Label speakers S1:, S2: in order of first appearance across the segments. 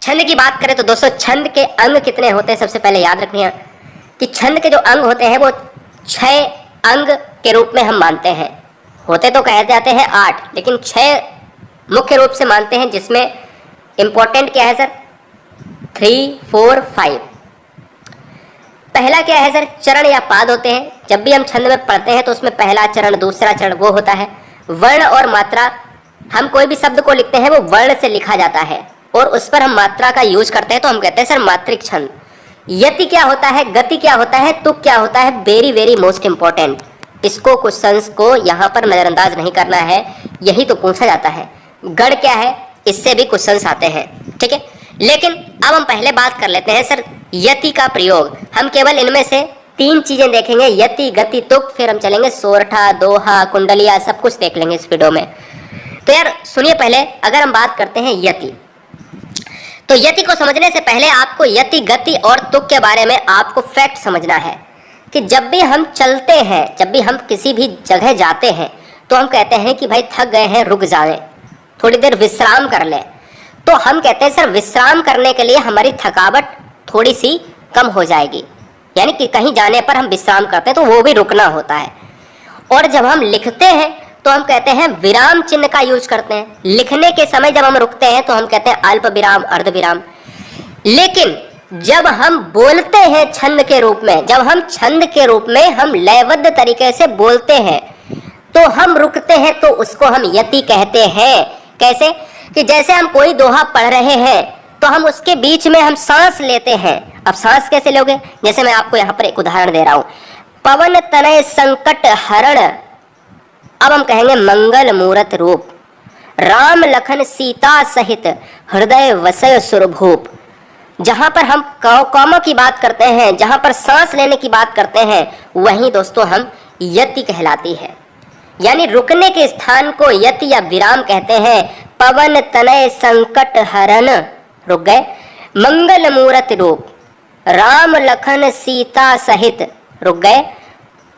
S1: छंद की बात करें तो दोस्तों छंद के अंग कितने होते हैं, सबसे पहले याद रखना कि छंद के जो अंग होते हैं वो 6 अंग के रूप में हम मानते हैं। होते तो कहे जाते हैं 8, लेकिन 6 मुख्य रूप से मानते हैं, जिसमें इंपॉर्टेंट क्या है सर, 3, 4, 5। पहला क्या है सर, चरण या पाद होते हैं। जब भी हम छंद में पढ़ते हैं तो उसमें पहला चरण, दूसरा चरण वो होता है। वर्ण और मात्रा, हम कोई भी शब्द को लिखते हैं वो वर्ण से लिखा जाता है और उस पर हम मात्रा का यूज करते हैं, तो हम कहते हैं सर मात्रिक छंद। यति क्या होता है, गति क्या होता है, तुक क्या होता है, वेरी वेरी मोस्ट इंपॉर्टेंट। इसको क्वेश्चंस को यहाँ पर नजरअंदाज नहीं करना है, यही तो पूछा जाता है। गण क्या है, इससे भी क्वेश्चंस आते हैं, ठीक है। लेकिन अब हम पहले बात कर लेते हैं सर यति का प्रयोग। हम केवल इनमें से 3 चीजें देखेंगे, यति, गति, तुक, फिर हम चलेंगे सोरठा, दोहा, कुंडलिया, सब कुछ देख लेंगे इस वीडियो में। तो यार सुनिए, पहले अगर हम बात करते हैं यति, तो यति को समझने से पहले आपको यति, गति और तुक के बारे में आपको फैक्ट समझना है कि जब भी हम चलते हैं, जब भी हम किसी भी जगह जाते हैं, तो हम कहते हैं कि भाई थक गए हैं, रुक जाएं, थोड़ी देर विश्राम कर लें। तो हम कहते हैं सर विश्राम करने के लिए हमारी थकावट थोड़ी सी कम हो जाएगी, यानी कि कहीं जाने पर हम विश्राम करते हैं तो वो भी रुकना होता है। और जब हम लिखते हैं तो हम कहते हैं विराम चिन्ह का यूज करते हैं। लिखने के समय जब हम रुकते हैं तो हम कहते हैं अल्प विराम, अर्ध विराम। लेकिन जब हम बोलते हैं छंद के रूप में, जब हम छंद के रूप में हम लयबद्ध तरीके से बोलते हैं तो हम रुकते हैं, तो उसको हम यति कहते हैं। कैसे कि जैसे हम कोई दोहा पढ़ रहे हैं तो हम उसके बीच में हम सांस लेते हैं। अब सांस कैसे लोगे, जैसे मैं आपको यहाँ पर एक उदाहरण दे रहा हूँ, पवन तनय संकट हरण, अब हम कहेंगे मंगल मूरत रूप, राम लखन सीता सहित हृदय वसय सुरभूप। जहां पर हम कौमों की बात करते हैं, जहां पर सांस लेने की बात करते हैं, वहीं दोस्तों हम यति कहलाती है, यानी रुकने के स्थान को यति या विराम कहते हैं। पवन तनय संकट हरण, रुक गए, मंगल मूरत रूप, राम लखन सीता सहित, रुक गए,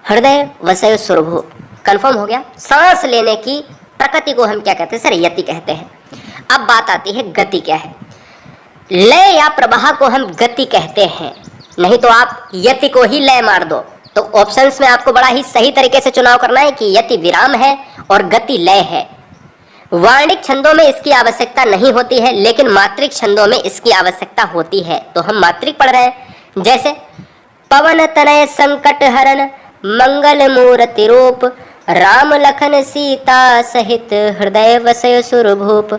S1: हृदय वसय सुरभूप। कंफर्म हो गया। सांस लेने की प्रकृति को हम क्या कहते हैं सर, यति कहते हैं। अब बात आती है गति क्या है। लय या प्रवाह को हम गति कहते हैं, नहीं तो आप यति को ही लय मार दो। तो ऑप्शंस में आपको बड़ा ही सही तरीके से चुनाव करना है कि यति विराम है और गति लय है। वार्णिक छंदों में इसकी आवश्यकता नहीं होती है, लेकिन मात्रिक छंदों में इसकी आवश्यकता होती है, तो हम मात्रिक पढ़ रहे हैं। जैसे पवन तनय संकट हरण, मंगल मूर्ति रूप, राम लखन सीता सहित हृदय वसय सुरभूप।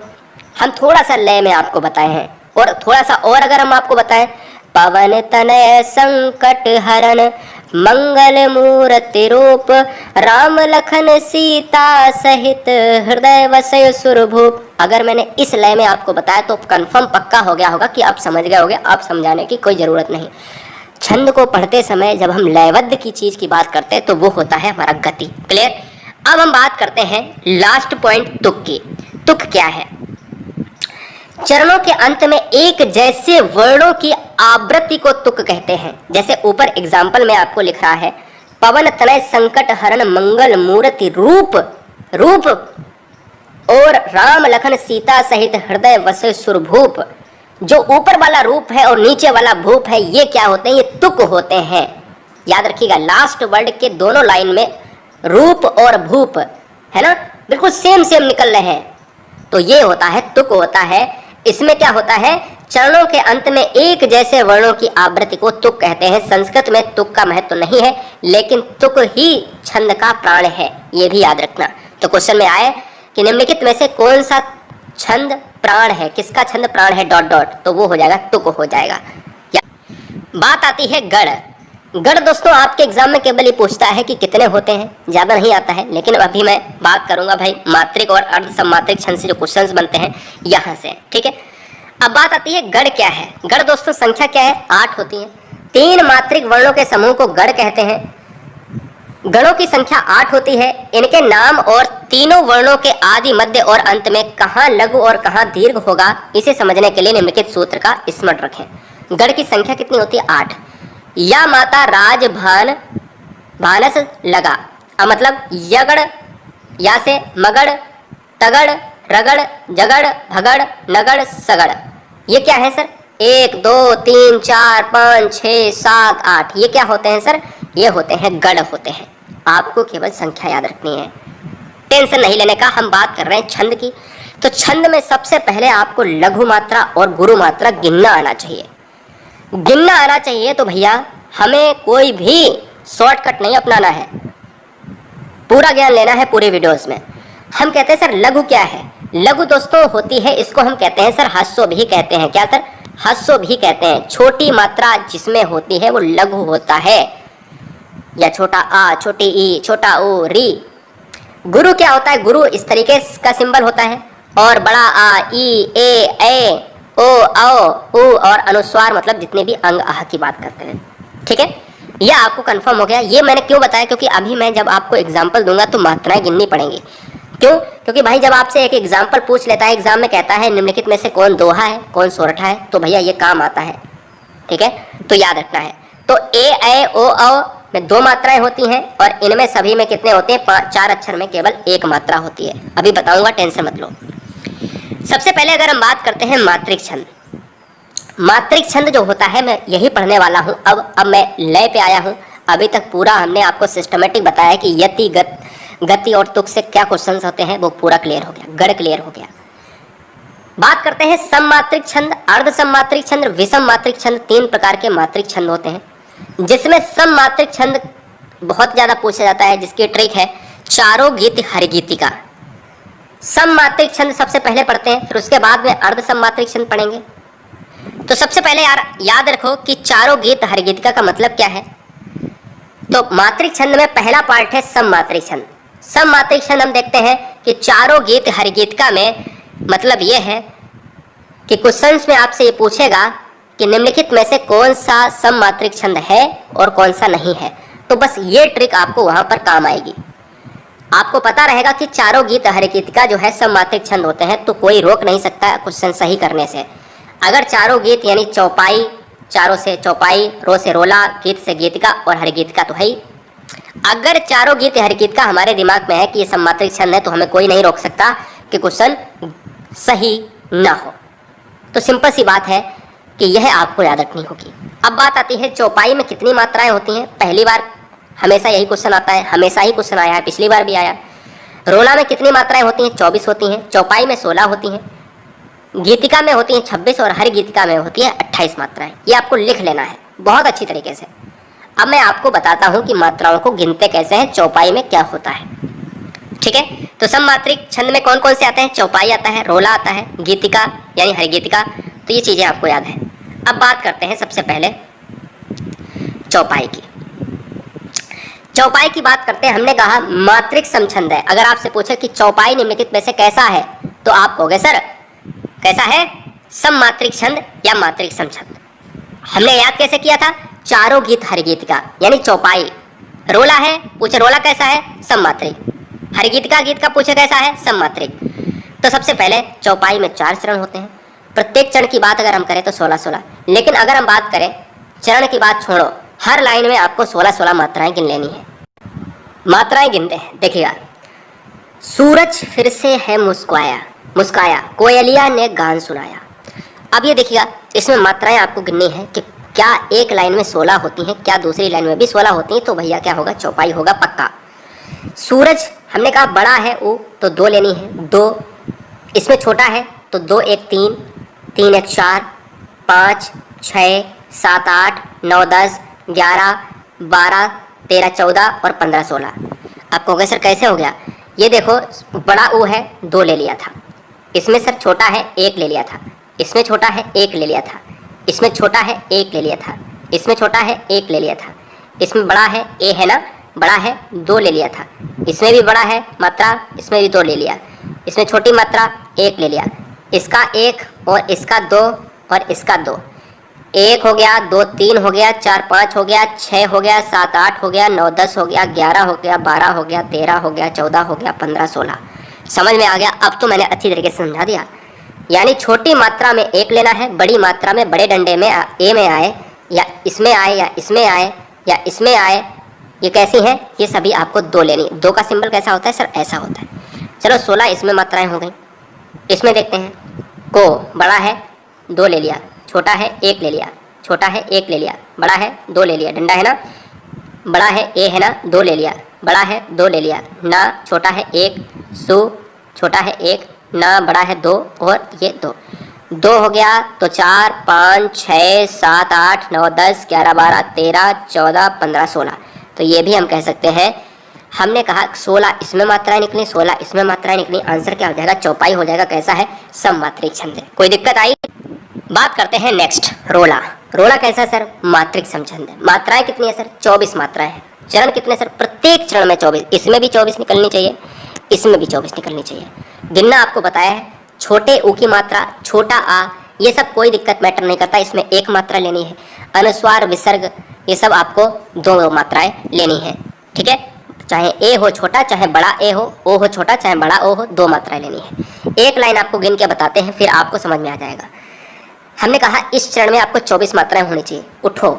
S1: हम थोड़ा सा लय में आपको बताए हैं, और थोड़ा सा और अगर हम आपको बताएं, पवन तनय संकट हरण, मंगल मूर्ति रूप, राम लखन सीता सहित हृदय वसय सुरभूप। अगर मैंने इस लय में आपको बताया तो कंफर्म पक्का हो गया होगा कि आप समझ गए होंगे, आप समझाने की कोई ज़रूरत नहीं। छंद को पढ़ते समय जब हम लयबद्ध की चीज़ की बात करते हैं तो वो होता है हमारा गति। क्लियर। अब हम बात करते हैं लास्ट पॉइंट तुक की। तुक क्या है? चरणों के अंत में एक जैसे वर्णों की आवृत्ति को तुक कहते हैं। जैसे ऊपर एग्जाम्पल में आपको लिख रहा है, पवन तनय संकट हरण मंगल मूर्ति रूप, रूप और राम लखन सीता सहित हृदय वसय सुरभूप। जो ऊपर वाला रूप है और नीचे वाला भूप है, ये क्या होते हैं? ये तुक होते हैं। याद रखिएगा, लास्ट वर्ड के दोनों लाइन में रूप और भूप है ना, बिल्कुल सेम सेम निकल रहे हैं, तो ये होता है तुक होता है। इसमें क्या होता है? चरणों के अंत में एक जैसे वर्णों की आवृत्ति को तुक कहते हैं। संस्कृत में तुक का महत्व नहीं है, लेकिन तुक ही छंद का प्राण है, ये भी याद रखना। तो क्वेश्चन में आए कि निम्नलिखित में से कौन सा छंद प्राण है, किसका छंद प्राण है डॉट डॉट, तो वो हो जाएगा तुक हो जाएगा। बात आती है गण। गण दोस्तों आपके एग्जाम में केवल ये पूछता है कि कितने होते हैं, ज़्यादा नहीं आता है। लेकिन अभी मैं बात करूंगा भाई मात्रिक और अर्ध सम्मात्रिक छंद से जो क्वेश्चंस बनते हैं यहाँ से, ठीक है। अब बात आती है गण क्या है। गण दोस्तों संख्या क्या है? 8 होती है। 3 मात्रिक वर्णों के समूह को गण कहते हैं। गणों की संख्या 8 होती है। इनके नाम और तीनों वर्णों के आदि मध्य और अंत में कहाँ लघु और कहाँ दीर्घ होगा, इसे समझने के लिए निम्नलिखित सूत्र का स्मरण रखें। गण की संख्या कितनी होती है? 8। या माता राज भान भानस लगा, मतलब यगड़, या से मगड़, तगड़, रगड़, जगड़, भगड़, नगड़, सगड़, ये क्या है सर? 1 2 3 4 5 6 7 8, ये क्या होते हैं सर? ये होते हैं गण होते हैं। आपको केवल संख्या याद रखनी है, टेंशन नहीं लेने का। हम बात कर रहे हैं छंद की। तो छंद में सबसे पहले आपको लघु मात्रा और गुरु मात्रा गिनना आना चाहिए। गिनना आना चाहिए तो भैया हमें कोई भी शॉर्टकट नहीं अपनाना है, पूरा ज्ञान लेना है पूरे वीडियोस में। हम कहते हैं सर लघु क्या है? लघु दोस्तों होती है, इसको हम कहते हैं सर ह्रस्व भी कहते हैं। क्या सर? ह्रस्व भी कहते हैं। छोटी मात्रा जिसमें होती है वो लघु होता है, या छोटा आ, छोटी ई, छोटा ओ, री। गुरु क्या होता है? गुरु इस तरीके का सिंबल होता है, और बड़ा आ, ई, ए, ओ, औ, उ और अनुस्वार, मतलब जितने भी अंग आह की बात करते हैं। ठीक है, यह आपको कंफर्म हो गया। ये मैंने क्यों बताया? क्योंकि अभी मैं जब आपको एग्जाम्पल दूंगा तो मात्राएं गिननी पड़ेंगी। क्यों? क्योंकि भाई जब आपसे एक एग्जाम्पल पूछ लेता है एग्जाम में, कहता है निम्नलिखित में से कौन दोहा है, कौन सोरठा है, तो भैया ये काम आता है। ठीक है, तो याद रखना है। तो ए, ओ, औ में 2 मात्राएं होती हैं, और इनमें सभी में कितने होते हैं? 4 अक्षर में केवल 1 मात्रा होती है। अभी बताऊंगा, टेंशन मत लो। सबसे पहले अगर हम बात करते हैं मात्रिक छंद। मात्रिक छंद जो होता है, मैं यही पढ़ने वाला हूँ। अब मैं लय पे आया हूँ। अभी तक पूरा हमने आपको सिस्टमेटिक बताया कि यति, गति और तुक से क्या क्वेश्चंस होते हैं, वो पूरा क्लियर हो गया, गढ़ क्लियर हो गया। बात करते हैं सममात्रिक छंद, अर्ध सममात्रिक छंद, विषम मात्रिक छंद। 3 प्रकार के मात्रिक छंद होते हैं, जिसमें सममात्रिक छंद बहुत ज्यादा पूछा जाता है, जिसकी ट्रिक है चारों गीत हर गीतिका। सममात्रिक छंद सबसे पहले पढ़ते हैं, फिर उसके बाद में अर्ध सममात्रिक छंद पढ़ेंगे। तो सबसे पहले यार याद रखो कि चारों गीत हर गीतिका का मतलब क्या है। तो मात्रिक छंद में पहला पार्ट है सममात्रिक छंद। सममात्रिक छंद हम देखते हैं कि चारों गीत हर गीतिका में मतलब ये है कि क्वेश्चंस में आपसे ये पूछेगा कि निम्नलिखित में से कौन सा सममात्रिक छंद है और कौन सा नहीं है। तो बस ये ट्रिक आपको वहां पर काम आएगी। आपको पता रहेगा कि चारों गीत हर गीतिका जो है सममात्रिक छंद होते हैं, तो कोई रोक नहीं सकता क्वेश्चन सही करने से। अगर चारों गीत यानी चौपाई, चारों से चौपाई, रो से रोला, गीत से गीतिका और हर गीतिका तो है ही। अगर चारों गीत हर गीतिका हमारे दिमाग में है कि ये सममात्रिक छंद है, तो हमें कोई नहीं रोक सकता कि क्वेश्चन सही ना हो। तो सिंपल सी बात है कि यह आपको याद रखनी होगी। अब बात आती है चौपाई में कितनी मात्राएं होती हैं। पहली बार हमेशा यही क्वेश्चन आता है, हमेशा ही क्वेश्चन आया है, पिछली बार भी आया। रोला में कितनी मात्राएं होती हैं? 24 होती हैं। चौपाई में 16 होती हैं। गीतिका में होती हैं 26 और हर गीतिका में होती है 28 मात्राएं। ये आपको लिख लेना है बहुत अच्छी तरीके से। अब मैं आपको बताता हूं कि मात्राओं को गिनते कैसे हैं, चौपाई में क्या होता है। ठीक है, तो सममात्रिक छंद में कौन कौन से आते हैं? चौपाई आता है, रोला आता है, गीतिका यानी हर गीतिका। तो ये चीजें आपको याद है। अब बात करते हैं सबसे पहले चौपाई की। चौपाई की बात करते हैं। हमने कहा मात्रिक समछंद है। अगर आपसे पूछे कि चौपाई निम्नलिखित में से कैसा है, तो आप कहोगे सर कैसा है? सममात्रिक छंद या मात्रिक समछंद। हमने याद कैसे किया था? चारों गीत हर गीतिका यानी चौपाई। रोला है, पूछे रोला कैसा है? सममात्रिक। हर गीतिका, गीत का पूछे कैसा है? सममात्रिक। तो सबसे पहले चौपाई में 4 चरण होते हैं। प्रत्येक चरण की बात अगर हम करें तो 16-16, लेकिन अगर हम बात करें चरण की बात छोड़ो, हर लाइन में आपको 16-16 मात्राएं गिन लेनी है। मात्राएं गिनते हैं, देखिएगा। सूरज फिर से है मुस्कुराया, मुस्काया, कोयलिया ने गान सुनाया। अब ये देखिएगा, इसमें मात्राएं आपको गिननी है कि क्या एक लाइन में 16 होती हैं, क्या दूसरी लाइन में भी 16 होती हैं। तो भैया क्या होगा? चौपाई होगा पक्का। सूरज हमने कहा बड़ा है ऊ, तो 2 लेनी है, 2। इसमें छोटा है तो 2 1 3, 3 1 4, 5 6 7 8 9 10 11 12 13 14 और 15 16। आप कहोगे सर कैसे हो गया? ये देखो, बड़ा ऊ है 2 ले लिया था, इसमें सर छोटा है 1 ले लिया था, इसमें छोटा है 1 ले लिया था, इसमें छोटा है 1 ले लिया था, इसमें छोटा है 1 ले लिया था, इसमें बड़ा है ए है ना, बड़ा है 2 ले लिया था, इसमें भी बड़ा है मात्रा, इसमें भी 2 ले लिया, इसमें छोटी मात्रा 1 ले लिया, इसका 1 और इसका 2 और इसका 2। 1 हो गया, 2 3 हो गया, 4 5 हो गया, 6 हो गया, 7 8 हो गया, 9 10 हो गया, 11 हो गया, 12 हो गया, 13 हो गया, 14 हो गया, 15 16। समझ में आ गया? अब तो मैंने अच्छी तरीके से समझा दिया। यानी छोटी मात्रा में 1 लेना है, बड़ी मात्रा में बड़े डंडे में ए में आए या इसमें आए या इसमें आए या इसमें आए, ये कैसी हैं? ये सभी आपको 2 लेनी। 2 का सिंबल कैसा होता है सर? ऐसा होता है। चलो 16 इसमें मात्राएं हो गई। इसमें देखते हैं, को बड़ा है, 2 ले लिया, छोटा है 1 ले लिया, छोटा है 1 ले लिया, बड़ा है 2 ले लिया, डंडा है ना, बड़ा है ए है ना, 2 ले लिया, बड़ा है 2 ले लिया, ना छोटा है 1, सु छोटा है 1, ना बड़ा है 2 और ये 2 हो गया। तो 4 5 6 7 8 9 10 11 12 13 14 15 16। तो ये भी हम कह सकते हैं, हमने कहा 16 इसमें मात्राएं निकली, 16 इसमें मात्राएं निकली, आंसर क्या हो जाएगा, चौपाई हो जाएगा। कैसा है, सममात्रिक छंद है। कोई दिक्कत आई? बात करते हैं नेक्स्ट, रोला। रोला कैसा है सर, मात्रिक समछंद है। मात्राएं कितनी है सर, 24 मात्राएं हैं। चरण कितने सर, प्रत्येक चरण में 24, इसमें भी 24 निकलनी चाहिए, इसमें भी 24 निकलनी चाहिए। गिनना आपको बताया है, छोटे ऊ की मात्रा, छोटा आ, ये सब कोई दिक्कत मैटर नहीं करता, इसमें 1 मात्रा लेनी है। अनुस्वार विसर्ग ये सब आपको 2 मात्राएं लेनी है, ठीक है। चाहे ए हो छोटा, चाहे बड़ा ए हो, ओ हो छोटा, चाहे बड़ा ओ हो, 2 मात्राएं लेनी है। एक लाइन आपको गिन के बताते हैं, फिर आपको समझ में आ जाएगा। हमने कहा इस चरण में आपको 24 मात्राएं होनी चाहिए। उठो,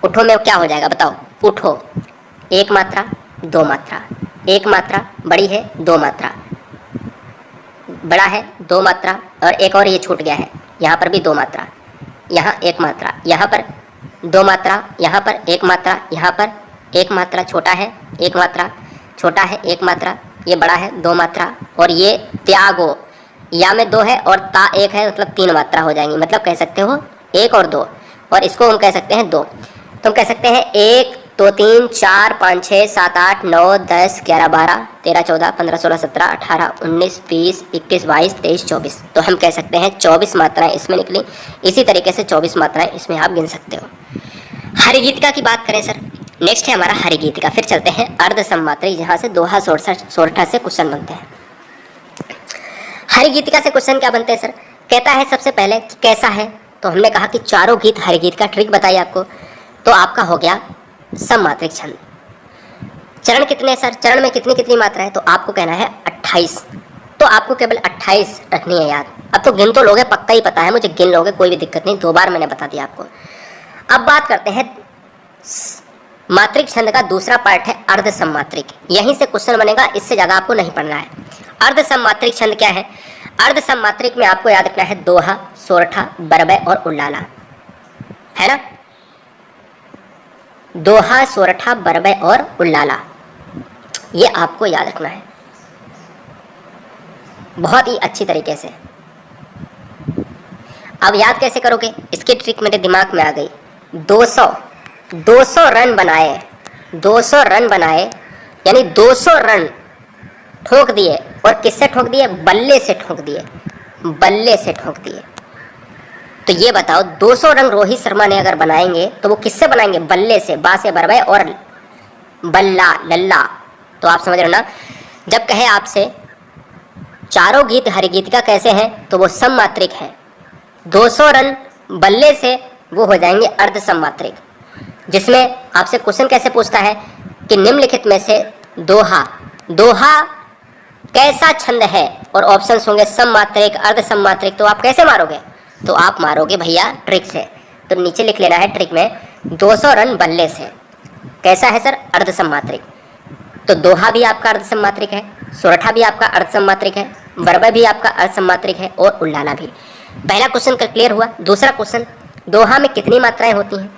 S1: उठो में क्या हो जाएगा बताओ, उठो 1 मात्रा 2 मात्रा, 1 मात्रा, बड़ी है 2 मात्रा, बड़ा है 2 मात्रा, और एक और ये छूट गया है, यहाँ पर भी 2 मात्रा, यहाँ 1 मात्रा, यहाँ पर 2 मात्रा, यहाँ पर 1 मात्रा, यहाँ पर 1 मात्रा, छोटा है 1 मात्रा, छोटा है 1 मात्रा, ये बड़ा है 2 मात्रा, और ये त्यागो, या में 2 है और ता 1 है, मतलब 3 मात्रा हो जाएंगी। मतलब कह सकते हो 1 और 2, और इसको हम कह सकते हैं 2। तो हम कह सकते हैं 1 2 3 4 5 6 7 8 9 10 11 12 13 14 15 16 17 18 19 20 21 22 23 24। तो हम कह सकते हैं 24 मात्राएं इसमें निकली। इसी तरीके से 24 मात्राएं इसमें आप गिन सकते हो। हरिगीतिका की बात करें सर, नेक्स्ट है हमारा हरिगीतिका। फिर चलते हैं अर्ध सममात्रिक, जहाँ से दोहा सोरठा से क्वेश्चन बनते हैं। हरिगीतिका से क्वेश्चन क्या बनते हैं सर, कहता है सबसे पहले कि कैसा है, तो हमने कहा कि चारों गीत हरिगीत का ट्रिक बताई आपको, तो आपका हो गया सममात्रिक छंद। चरण कितने सर, चरण में कितनी कितनी मात्रा है, तो आपको कहना है 28। तो आपको केवल 28 रखनी है याद। अब तो गिन तो लोगे, पक्का ही पता है मुझे, गिन लोगे कोई भी दिक्कत नहीं, 2 बार मैंने बता दिया आपको। अब बात करते हैं मात्रिक छंद का दूसरा पार्ट है अर्ध सममात्रिक। यहीं से क्वेश्चन बनेगा, इससे ज़्यादा आपको नहीं पढ़ना है। अर्ध सममात्रिक छंद क्या है, अर्ध सममात्रिक में आपको याद रखना है दोहा, सोरठा, बरबय और उल्लाला, है ना। दोहा, सोरठा, बरबय और उल्लाला, ये आपको याद रखना है बहुत ही अच्छी तरीके से। अब याद कैसे करोगे, इसकी ट्रिक मेरे दिमाग में आ गई। 200 रन बनाए, 200 रन बनाए, यानी 200 रन ठोक दिए, और किससे ठोक दिए, बल्ले से ठोक दिए, बल्ले से ठोक दिए। तो ये बताओ 200 रन रोहित शर्मा ने अगर बनाएंगे तो वो किससे बनाएंगे, बल्ले से, बा से बरबय और बल्ला लल्ला। तो आप समझ रहे हो ना, जब कहे आपसे चारों गीत हरिगीतिका कैसे हैं, तो वो सममात्रिक है। 200 रन बल्ले से वो हो जाएंगे अर्ध सममात्रिक। जिसमें आपसे क्वेश्चन कैसे पूछता है कि निम्नलिखित में से दोहा, दोहा कैसा छंद है, और ऑप्शन होंगे सममात्रिक, अर्ध सममात्रिक। तो आप कैसे मारोगे, तो आप मारोगे भैया ट्रिक से। तो नीचे लिख लेना है ट्रिक में 200 रन बल्ले से, कैसा है सर, अर्ध सममात्रिक। तो दोहा भी आपका अर्ध सममात्रिक है, सोरठा भी आपका अर्ध सममात्रिक है, बरबय भी आपका अर्ध सममात्रिक है, और उल्लाला भी। पहला क्वेश्चन क्लियर हुआ। दूसरा क्वेश्चन, दोहा में कितनी मात्राएं होती हैं,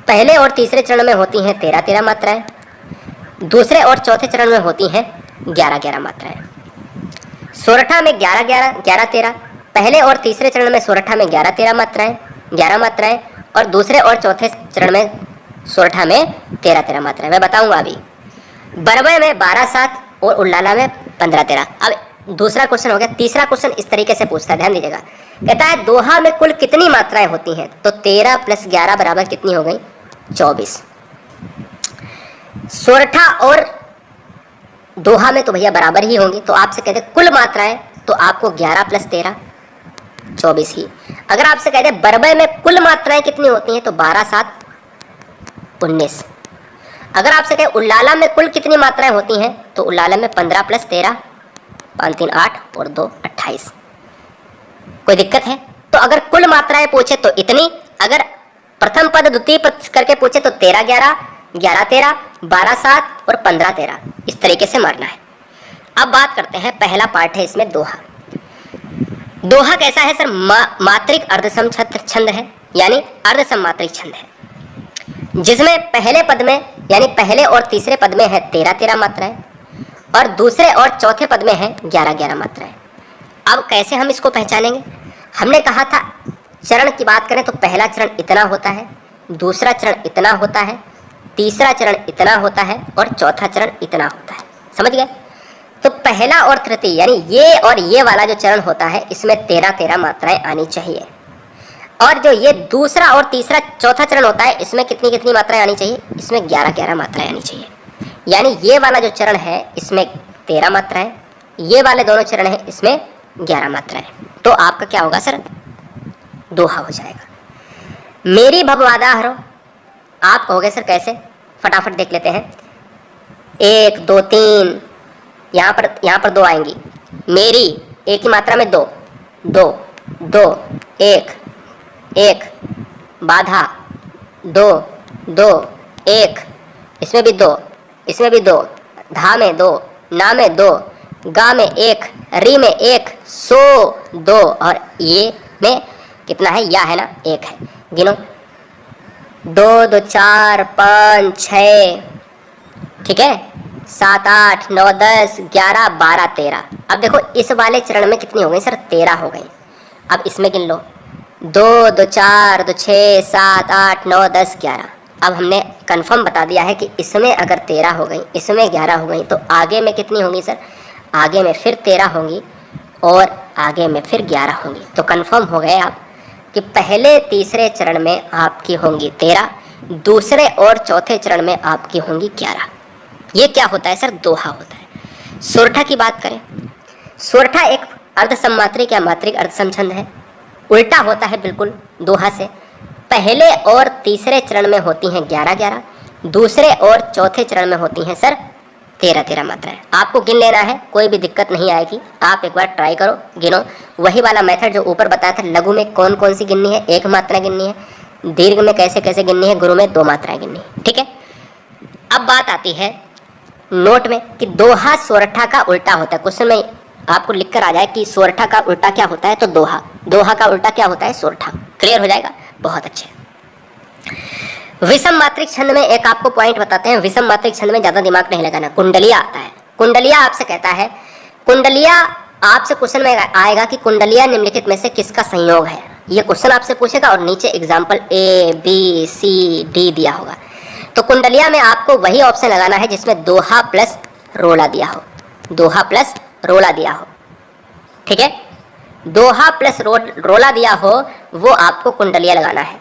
S1: पहले और तीसरे चरण में होती हैं 13 मात्राएं, दूसरे और चौथे चरण में होती हैं 11 मात्राएं। सोरठा में 11 पहले और तीसरे चरण में सोरठा में 11 मात्राएं, और दूसरे और चौथे चरण में सोरठा में 13 मात्राएं। मैं बताऊंगा अभी। बरबय में 12-7 और उल्लाला में 15-13। अब दूसरा क्वेश्चन हो गया। तीसरा क्वेश्चन इस तरीके से पूछता है, ध्यान दीजिएगा। कहता है दोहा में कुल कितनी मात्राएं होती हैं, तो 13 + 11 बराबर कितनी हो गई, 24। सोरठा और दोहा में तो भैया बराबर ही होंगी, तो आपसे कहते कुल मात्राएं, तो आपको 11 + 13 24 ही। अगर आपसे कहते बरबय में कुल मात्राएं कितनी होती हैं, तो 12-7 19। अगर आपसे कहे उल्लाला में कुल कितनी मात्राएं होती हैं, तो उल्लाला में 15 + 13 5 3 8 और 2 28। कोई दिक्कत है? तो अगर कुल मात्राएं पूछे तो इतनी, अगर प्रथम पद द्वितीय पद करके पूछे तो 13-11 11-13 12-7 और 15-13, इस तरीके से मारना है। अब बात करते हैं, पहला पार्ट है इसमें दोहा। दोहा कैसा है सर? मात्रिक अर्धसम छंद है, यानी अर्धसम मात्रिक छंद है, जिसमें पहले पद में यानी पहले और तीसरे पद में है 13-13 मात्राएं और दूसरे और चौथे पद में है 11-11 मात्राएं। अब कैसे हम इसको पहचानेंगे? हमने कहा था चरण की बात करें तो पहला चरण इतना होता है, दूसरा चरण इतना होता है, तीसरा चरण इतना होता है और चौथा चरण इतना होता है। समझ गए? तो पहला और तृतीय यानी ये और ये वाला जो चरण होता है इसमें 13-13 मात्राएं आनी चाहिए, और जो ये दूसरा और तीसरा चौथा चरण होता है इसमें कितनी कितनी मात्राएं आनी चाहिए? इसमें 11-11 मात्राएं आनी चाहिए। यानी ये वाला जो चरण है इसमें 13 मात्राएं, ये वाले दोनों चरण है इसमें 11 मात्राएं। तो आपका क्या होगा सर? दोहा हो जाएगा। मेरी भववादा हरो, आप कहोगे सर कैसे? फटाफट देख लेते हैं। 1 2 3, यहाँ पर 2 आएंगी। मेरी एक ही मात्रा में 2 2 2 1 1, बाधा 2 2 1, इसमें भी 2, इसमें भी 2, धा में 2, ना में 2, गा में 1, री में 1, सो 2 और ये में कितना है? या है ना 1 है। गिनो 2 2 4 5 6, ठीक है, 7 8 9 10 11 12 13। अब देखो इस वाले चरण में कितनी हो गई सर? 13 हो गई। अब इसमें गिन लो 2 2 4 2 6 7 8 9 10 11। अब हमने कंफर्म बता दिया है कि इसमें अगर 13 हो गई, इसमें 11 हो गई, तो आगे में कितनी होंगी सर? आगे में फिर 13 होंगी और आगे में फिर 11 होंगी। तो कंफर्म हो गए आप कि पहले तीसरे चरण में आपकी होंगी 13, दूसरे और चौथे चरण में आपकी होंगी 11। ये क्या होता है सर? दोहा होता है। सोरठा की बात करें, सोरठा एक अर्धसममात्रिक या मात्रिक अर्धसम छंद है, उल्टा होता है बिल्कुल दोहा से। पहले और तीसरे चरण में होती हैं 11-11, दूसरे और चौथे चरण में होती हैं सर 13-13 मात्राएं। आपको गिन लेना है, कोई भी दिक्कत नहीं आएगी। आप एक बार ट्राई करो, गिनो। वही वाला मेथड जो ऊपर बताया था, लघु में कौन कौन सी गिननी है? 1 मात्रा गिननी है। दीर्घ में कैसे कैसे गिननी है? गुरु में 2 मात्राएं गिननी है। ठीक है, अब बात आती है नोट में कि दोहा सोरठा का उल्टा होता है। क्वेश्चन में आपको लिख कर आ जाए कि सोरठा का उल्टा क्या होता है, तो दोहा, दोहा का उल्टा क्या होता है? सोरठा। क्लियर हो जाएगा? बहुत अच्छे। विषम मात्रिक छंद में एक आपको पॉइंट बताते हैं। विषम मात्रिक छंद में ज्यादा दिमाग नहीं लगाना। कुंडलिया आता है। कुंडलिया आपसे कहता है, कुंडलिया आपसे क्वेश्चन में आएगा कि कुंडलिया निम्नलिखित में से किसका संयोग है। ये क्वेश्चन आपसे पूछेगा और नीचे एग्जाम्पल ABCD दिया होगा। तो कुंडलिया में आपको वही ऑप्शन लगाना है जिसमें दोहा प्लस रोला दिया हो। दोहा प्लस रोला दिया हो, ठीक है, दोहा प्लस रोला दिया हो, वो आपको कुंडलिया लगाना है।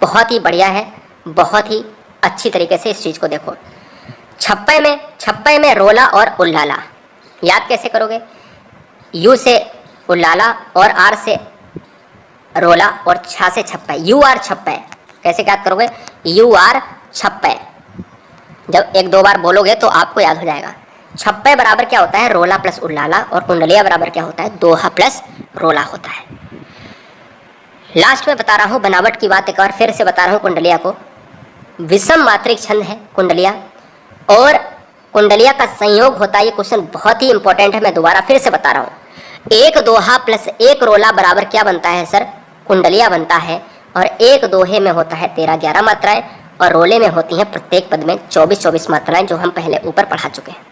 S1: बहुत ही बढ़िया है, बहुत ही अच्छी तरीके से इस चीज को देखो। छप्पे में रोला और उल्लाला याद कैसे करोगे? यू से उल्लाला और आर से रोला और छा से छप्पे, यू आर छप्पे। कैसे याद करोगे? यू आर छप्पे। जब 1-2 बार बोलोगे तो आपको याद हो जाएगा। छप्पे बराबर क्या होता है? रोला प्लस उल्लाला। और कुंडलिया बराबर क्या होता है? दोहा प्लस रोला होता है। लास्ट में बता रहा हूँ बनावट की बात, एक बार फिर से बता रहा हूँ। कुंडलिया को विषम मात्रिक छंद है कुंडलिया, और कुंडलिया का संयोग होता है। ये क्वेश्चन बहुत ही इंपॉर्टेंट है, मैं दोबारा फिर से बता रहा हूँ। 1 दोहा प्लस 1 रोला बराबर क्या बनता है सर? कुंडलिया बनता है। और 1 दोहे में होता है 13-11 मात्राएं, और रोले में होती हैं प्रत्येक पद में 24-24 मात्राएं, जो हम पहले ऊपर पढ़ा चुके हैं।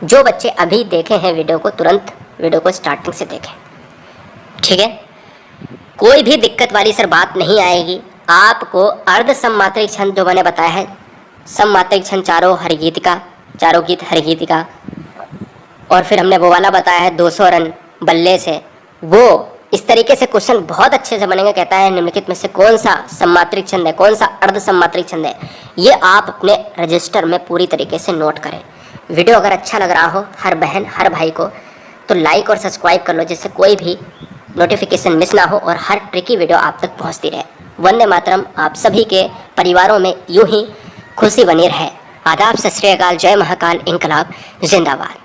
S1: जो बच्चे अभी देखे हैं वीडियो को, तुरंत वीडियो को स्टार्टिंग से देखें, ठीक है। कोई भी दिक्कत वाली सर बात नहीं आएगी। आपको अर्ध सममात्रिक छंद जो मैंने बताया है, सममात्रिक छंद चारों हरिगीतिका, चारों गीत हरिगीतिका, और फिर हमने वो वाला बताया है 200 रन बल्ले से, वो इस तरीके से क्वेश्चन बहुत अच्छे से बनेंगे। कहता है निम्नलिखित में से कौन सा सममात्रिक छंद है, कौन सा अर्ध सममात्रिक छंद है। ये आप अपने रजिस्टर में पूरी तरीके से नोट करें। वीडियो अगर अच्छा लग रहा हो हर बहन हर भाई को, तो लाइक और सब्सक्राइब कर लो, जिससे कोई भी नोटिफिकेशन मिस ना हो और हर ट्रिकी वीडियो आप तक पहुंचती रहे। वंदे मातरम। आप सभी के परिवारों में यूं ही खुशी बनी रहे। आदाब, सत श्री अकाल, जय महाकाल, इंकलाब, जिंदाबाद।